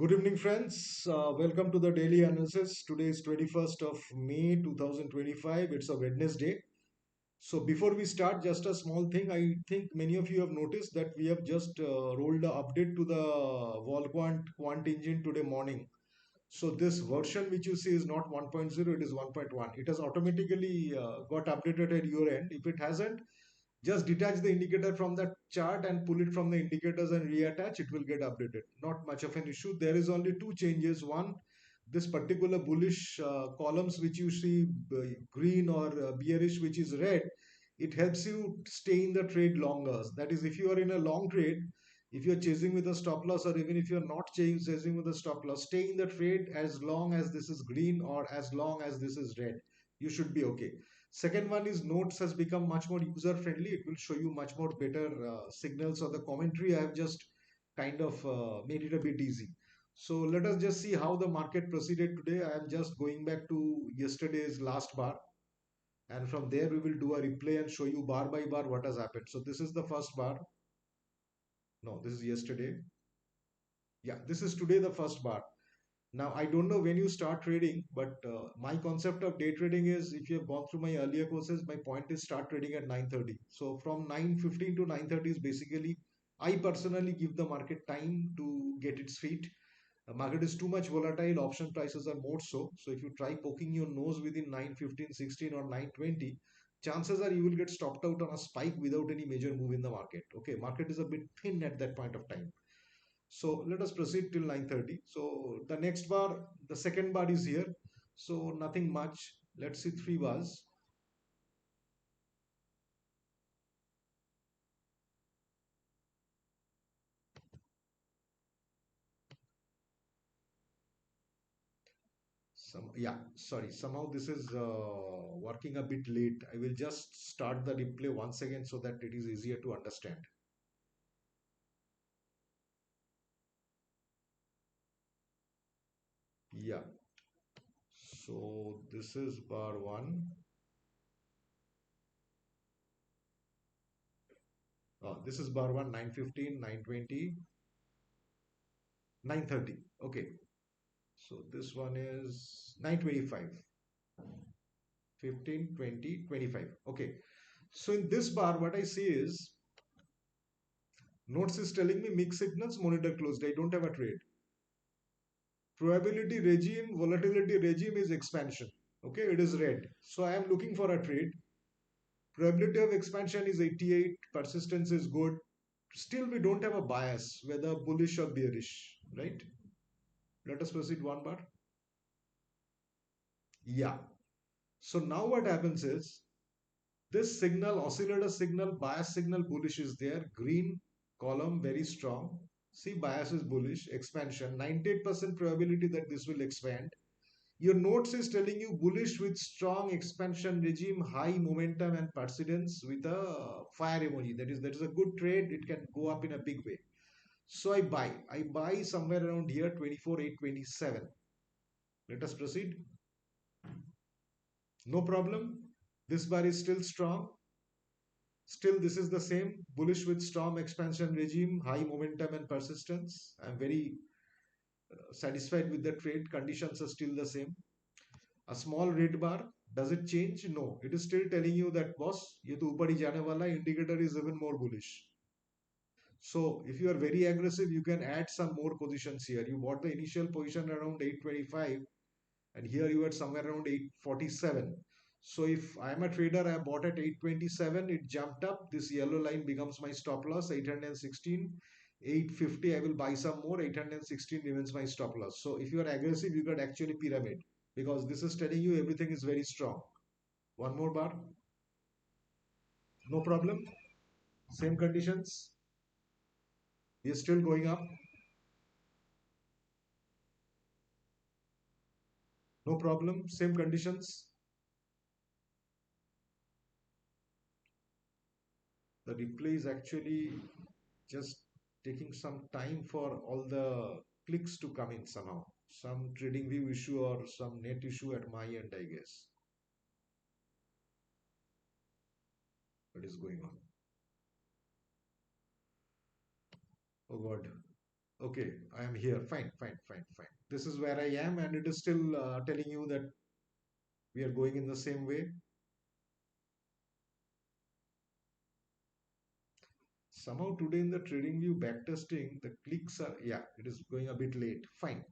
Good evening, friends. Welcome to the daily analysis. Today is 21st of May 2025. It's a Wednesday. So, before we start, just a small thing. I think many of you have noticed that we have just rolled the update to the VolQuant Quant engine today morning. So, this version which you see is not 1.0, it is 1.1. It has automatically got updated at your end. If it hasn't, just detach the indicator from the chart and pull it from the indicators and reattach, it will get updated. Not much of an issue. There is only two changes. One, this particular bullish columns which you see green or bearish which is red, it helps you stay in the trade longer. That is, if you are in a long trade, if you're chasing with a stop loss, or even if you're not chasing with a stop loss, stay in the trade as long as this is green or as long as this is red. You should be okay. Second one is notes has become much more user friendly. It will show you much more better signals, or the commentary I have just kind of made it a bit easy. So let us just see how the market proceeded today. I am just going back to yesterday's last bar, and from there we will do a replay and show you bar by bar what has happened. So this is the first bar. No, this is yesterday. Yeah, this is today the first bar. Now, I don't know when you start trading, but my concept of day trading is, if you have gone through my earlier courses, my point is start trading at 9:30. So from 9:15 to 9:30 is basically, I personally give the market time to get its feet. The market is too much volatile, option prices are more so. So if you try poking your nose within 9:15, 16 or 9:20, chances are you will get stopped out on a spike without any major move in the market. Okay, market is a bit thin at that point of time. So let us proceed till 9:30. So the next bar, the second bar is here. So nothing much. Let's see three bars. Sorry. Somehow this is working a bit late. I will just start the replay once again so that it is easier to understand. Yeah. So this is bar one. This is bar one, 9:15, 9:20, 9:30. Okay. So this one is 9:25. 15, 20, 25. Okay. So in this bar, what I see is notes is telling me mixed signals, monitor closed. I don't have a trade. Probability regime, volatility regime is expansion. Okay, it is red. So I am looking for a trade. Probability of expansion is 88. Persistence is good. Still, we don't have a bias, whether bullish or bearish, right? Let us proceed one bar. Yeah. So now what happens is, this signal, oscillator signal, bias signal, bullish is there. Green column, very strong. See, bias is bullish, expansion, 98% probability that this will expand. Your notes is telling you bullish with strong expansion regime, high momentum and persistence with a fire emoji. That is a good trade. It can go up in a big way. So I buy. I buy somewhere around here, 24,827. Let us proceed. No problem. This bar is still strong. Still, this is the same bullish with strong expansion regime, high momentum and persistence. I'm very satisfied with the trade. Conditions are still the same. A small red bar, does it change? No, it is still telling you that boss, ये तो ऊपर ही जाने वाला है, indicator is even more bullish. So if you are very aggressive, you can add some more positions here. You bought the initial position around 825, and here you are somewhere around 847. So if I am a trader, I bought at 827, it jumped up. This yellow line becomes my stop loss, 816. 850, I will buy some more. 816 remains my stop loss. So if you are aggressive, you can actually pyramid, because this is telling you everything is very strong. One more bar, no problem. Same conditions. We are still going up. No problem. Same conditions. The replay is actually just taking some time for all the clicks to come in somehow. Some trading view issue or some net issue at my end, I guess. What is going on? Oh God. Okay, I am here. Fine, fine, fine, fine. This is where I am, and it is still telling you that we are going in the same way. Somehow today in the trading view backtesting, the clicks are, yeah, it is going a bit late. Fine.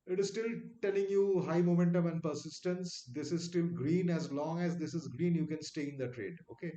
It is still telling you high momentum and persistence. This is still green. As long as this is green, you can stay in the trade. Okay.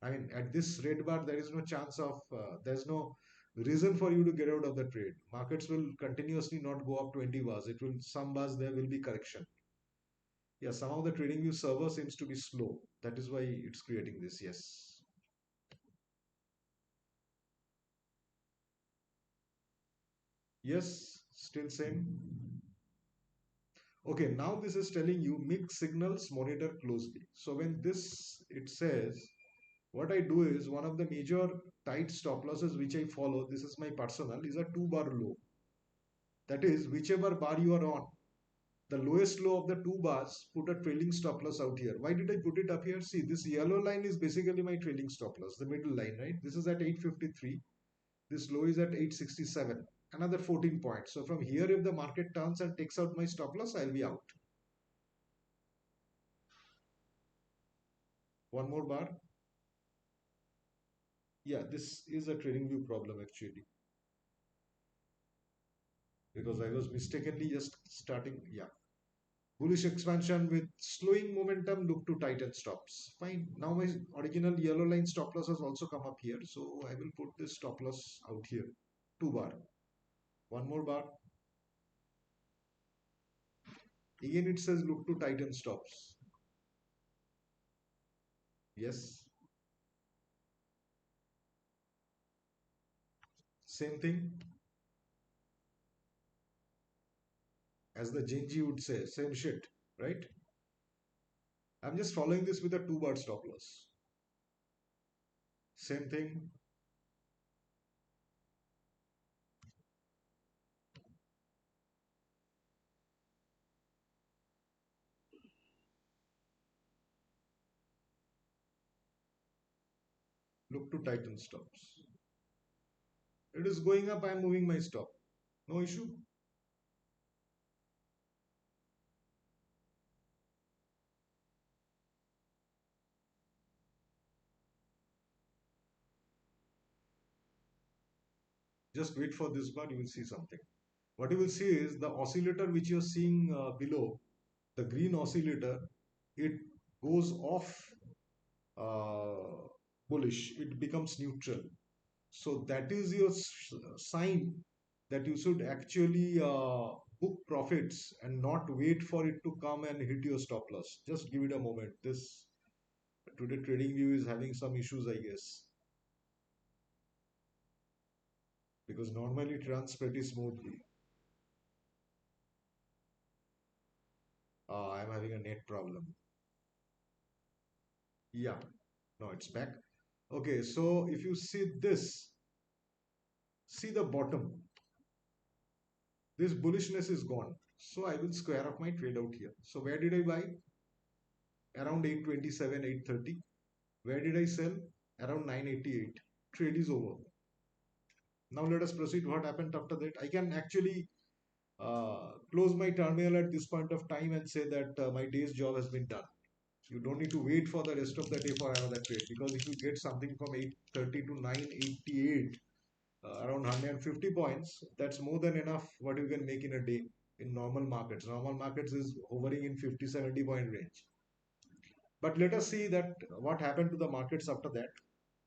I mean, at this red bar, there is no chance of, there's no reason for you to get out of the trade. Markets will continuously not go up 20 bars. It will, some bars, there will be correction. Yeah, somehow the trading view server seems to be slow. That is why it's creating this. Yes. Yes, still same. Okay, now this is telling you mixed signals monitor closely. So when this, it says, what I do is one of the major tight stop losses which I follow, this is my personal, is a 2 bar low. That is, whichever bar you are on, the lowest low of the 2 bars, put a trailing stop loss out here. Why did I put it up here? See, this yellow line is basically my trailing stop loss, the middle line, right? This is at 853. This low is at 867. Another 14 points. So from here, if the market turns and takes out my stop loss, I'll be out. One more bar. Yeah, this is a trading view problem actually, because I was mistakenly just starting. Yeah, bullish expansion with slowing momentum, look to tighten stops. Fine. Now my original yellow line stop loss has also come up here. So I will put this stop loss out here. 2 bar. One more bar. Again it says look to tighten stops. Yes. Same thing as the Genji would say. Same shit. Right? I'm just following this with a 2 bar stop loss. Same thing. Look to tighten stops. It is going up. I'm moving my stop. No issue. Just wait for this bar, you will see something. What you will see is the oscillator which you're seeing below, the green oscillator, it goes off uh, bullish, it becomes neutral. So that is your sign that you should actually book profits and not wait for it to come and hit your stop loss. Just give it a moment. This today trading view is having some issues, I guess, because normally it runs pretty smoothly. I'm having a net problem. Yeah, no, it's back. Okay, so if you see this, see the bottom, this bullishness is gone. So I will square up my trade out here. So where did I buy? Around 827, 830. Where did I sell? Around 988. Trade is over. Now let us proceed. What happened after that? I can actually close my terminal at this point of time and say that my day's job has been done. You don't need to wait for the rest of the day for another trade, because if you get something from 830 to 988, around 150 points, that's more than enough what you can make in a day in normal markets. Normal markets is hovering in 50, 70 point range. But let us see that what happened to the markets after that.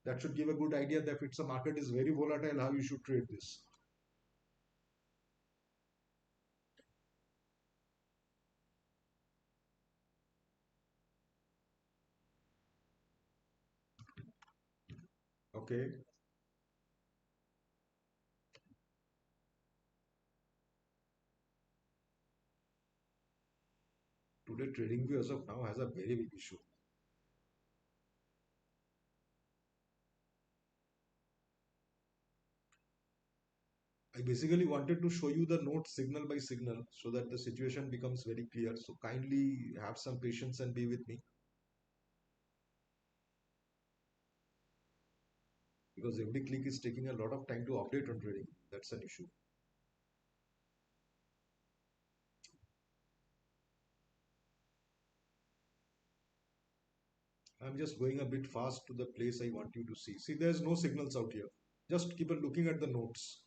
That should give a good idea that if it's a market is very volatile, how you should trade this. Okay. Today trading view as of now has a very big issue. I basically wanted to show you the note signal by signal so that the situation becomes very clear. So kindly have some patience and be with me. because every click is taking a lot of time to update on trading. That's an issue. I'm just going a bit fast to the place I want you to see. See, there's no signals out here. Just keep on looking at the notes.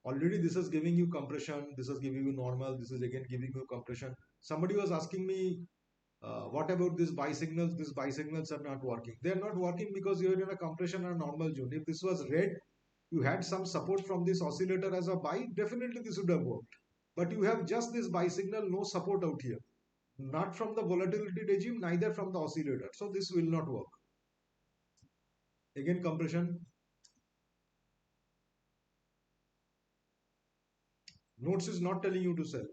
Already this is giving you compression. This is giving you normal. This is again giving you compression. Somebody was asking me, what about these buy signals? These buy signals are not working. They are not working because you're in a compression or normal zone. If this was red, you had some support from this oscillator as a buy, definitely this would have worked. But you have just this buy signal, no support out here. Not from the volatility regime, neither from the oscillator. So this will not work. Again, compression. Notes is not telling you to sell.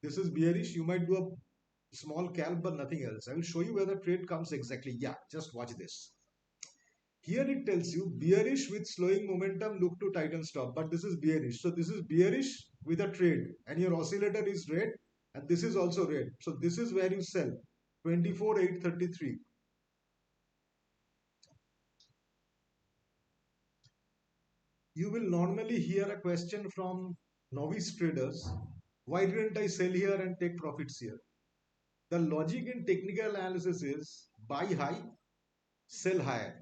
This is bearish. You might do a small calc, but nothing else. I will show you where the trade comes exactly. Yeah, just watch this. Here it tells you bearish with slowing momentum, look to tighten stop. But this is bearish. So this is bearish with a trade. And your oscillator is red. And this is also red. So this is where you sell. 24,833. You will normally hear a question from novice traders. Why didn't I sell here and take profits here? The logic in technical analysis is buy high, sell higher,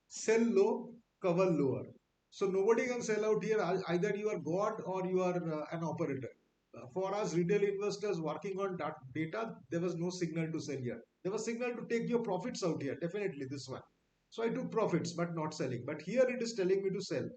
sell low, cover lower. So nobody can sell out here. Either you are God or you are an operator. For us retail investors working on that data, there was no signal to sell here. There was signal to take your profits out here. Definitely this one. So I took profits but not selling. But here it is telling me to sell.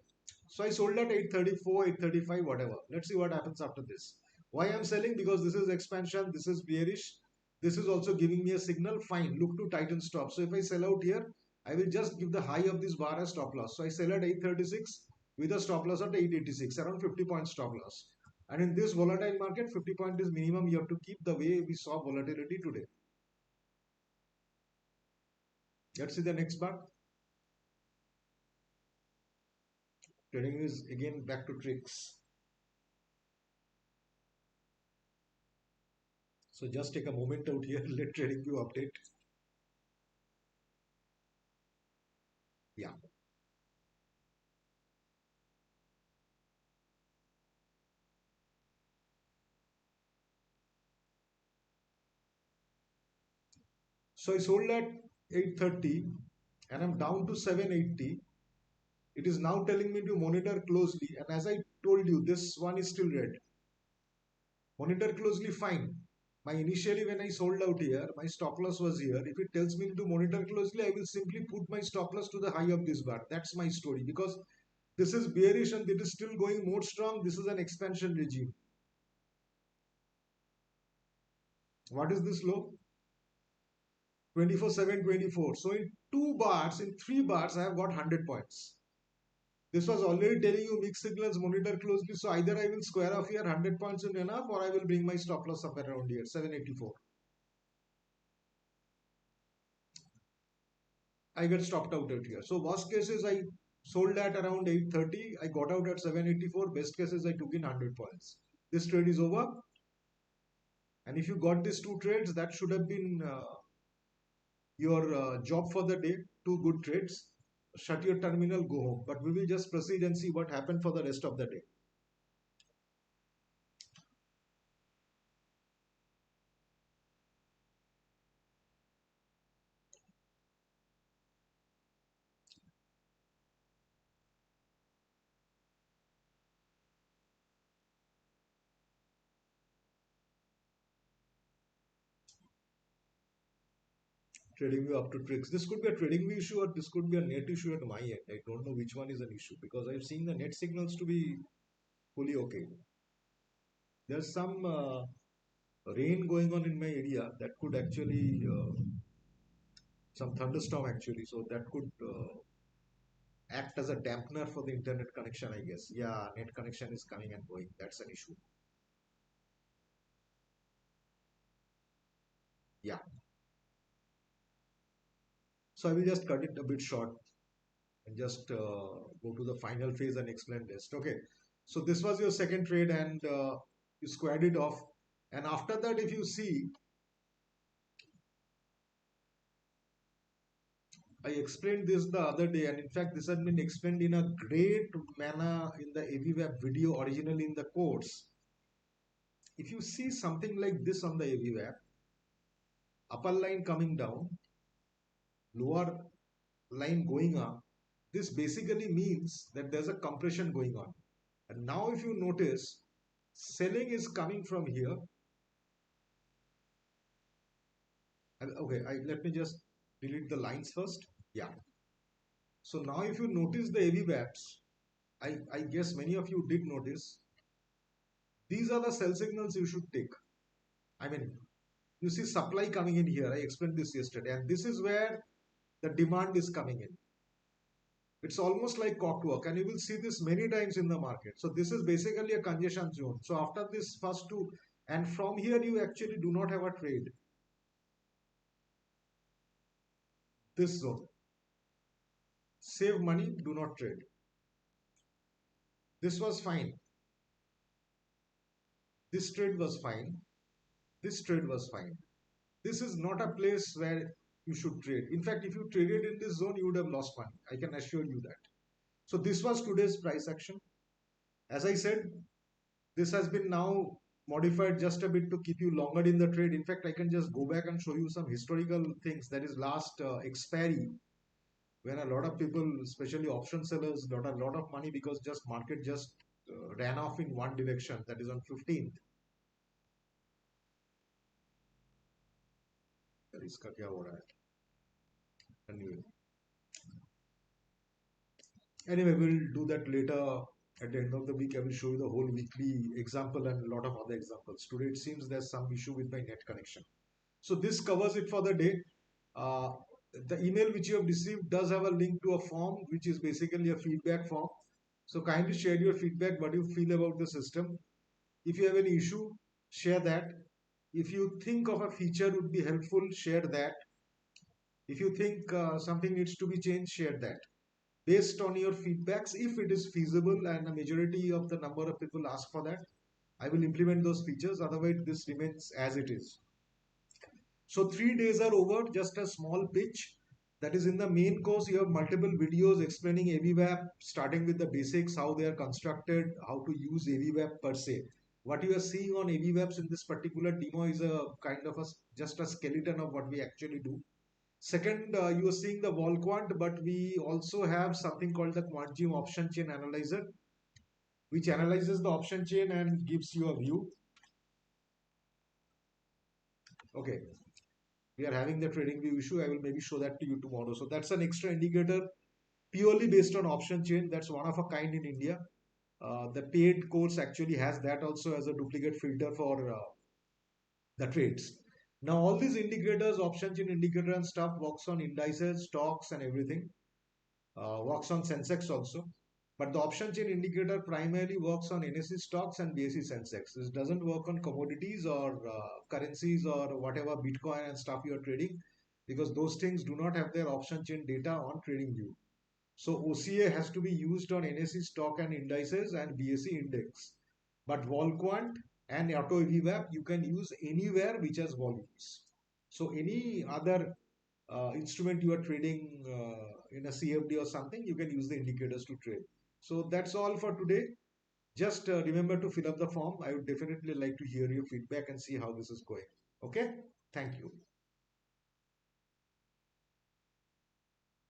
So I sold at 834, 835, whatever. Let's see what happens after this. Why I'm selling? Because this is expansion, this is bearish. This is also giving me a signal. Fine, look to tighten stop. So if I sell out here, I will just give the high of this bar as stop loss. So I sell at 836 with a stop loss at 886, around 50 point stop loss. And in this volatile market, 50 point is minimum you have to keep the way we saw volatility today. Let's see the next bar. Trading is again back to tricks. So just take a moment out here, let TradingView update. Yeah. So I sold at 830 and I'm down to 780. It is now telling me to monitor closely. And as I told you, this one is still red. Monitor closely, fine. My initially when I sold out here, my stop loss was here. If it tells me to monitor closely, I will simply put my stop loss to the high of this bar. That's my story because this is bearish and it is still going more strong. This is an expansion regime. What is this low? 24,724. So in two bars, in three bars, I have got 100 points. This was already telling you mixed signals, monitor closely. So either I will square off here 100 points in enough or I will bring my stop loss somewhere around here, 784. I get stopped out at here. So worst case is I sold at around 830. I got out at 784. Best case is I took in 100 points. This trade is over. And if you got these two trades, that should have been your job for the day. Two good trades. Shut your terminal, go home. But we will just proceed and see what happened for the rest of the day. Trading view up to tricks. This could be a trading view issue or this could be a net issue at my end. I don't know which one is an issue because I've seen the net signals to be fully okay. There's some rain going on in my area that could actually some thunderstorm actually, so that could act as a dampener for the internet connection, I guess. Yeah, net connection is coming and going. That's an issue. Yeah. So I will just cut it a bit short and just go to the final phase and explain this. Okay. So this was your second trade and you squared it off. And after that, if you see, I explained this the other day, and in fact, this has been explained in a great manner in the AVWAP video originally in the course. If you see something like this on the AVWAP, upper line coming down, lower line going up, this basically means that there's a compression going on. And now, if you notice, selling is coming from here. Okay, let me just delete the lines first. Yeah. So now, if you notice the AVWAPs, I guess many of you did notice, these are the sell signals you should take. I mean, you see supply coming in here. I explained this yesterday, and this is where the demand is coming in. It's almost like clockwork, and you will see this many times in the market. So this is basically a congestion zone. So after this first two, and from here you actually do not have a trade. This zone. Save money, do not trade. This was fine. This trade was fine. This trade was fine. This is not a place where you should trade. In fact, if you traded in this zone, you would have lost money. I can assure you that. So this was today's price action. As I said, this has been now modified just a bit to keep you longer in the trade. In fact, I can just go back and show you some historical things. That is last expiry, when a lot of people, especially option sellers, got a lot of money because just market just ran off in one direction. That is on 15th. इसका क्या हो रहा है? Anyway, we'll do that later. At the end of the week, I will show you the whole weekly example and a lot of other examples. Today, it seems there's some issue with my net connection. So this covers it for the day. Uh, the email which you have received does have a link to a form, which is basically a feedback form. So kindly share your feedback, what you feel about the system. If you have any issue, share that. If you think of a feature would be helpful, share that. If you think something needs to be changed, share that. Based on your feedbacks, if it is feasible and a majority of the number of people ask for that, I will implement those features. Otherwise, this remains as it is. So 3 days are over, just a small pitch. That is, in the main course, you have multiple videos explaining AVWAP, starting with the basics, how they are constructed, how to use AVWAP per se. What you are seeing on AVWAPs in this particular demo is a kind of just a skeleton of what we actually do. Second, you are seeing the VolQuant, but we also have something called the Quant option chain analyzer, which analyzes the option chain and gives you a view. Okay, we are having the trading view issue. I will maybe show that to you tomorrow. So that's an extra indicator purely based on option chain. That's one of a kind in India. The paid course actually has that also as a duplicate filter for the trades. Now all these indicators, option chain indicator and stuff works on indices, stocks and everything. Works on Sensex also. But the option chain indicator primarily works on NSE stocks and BSE Sensex. This doesn't work on commodities or currencies or whatever Bitcoin and stuff you are trading, because those things do not have their option chain data on TradingView. So OCA has to be used on NSE stock and indices and BSE index. But VolQuant and Auto AVWAP you can use anywhere which has volumes. So any other instrument you are trading in a CFD or something, you can use the indicators to trade. So that's all for today. Just remember to fill up the form. I would definitely like to hear your feedback and see how this is going. Okay? Thank you.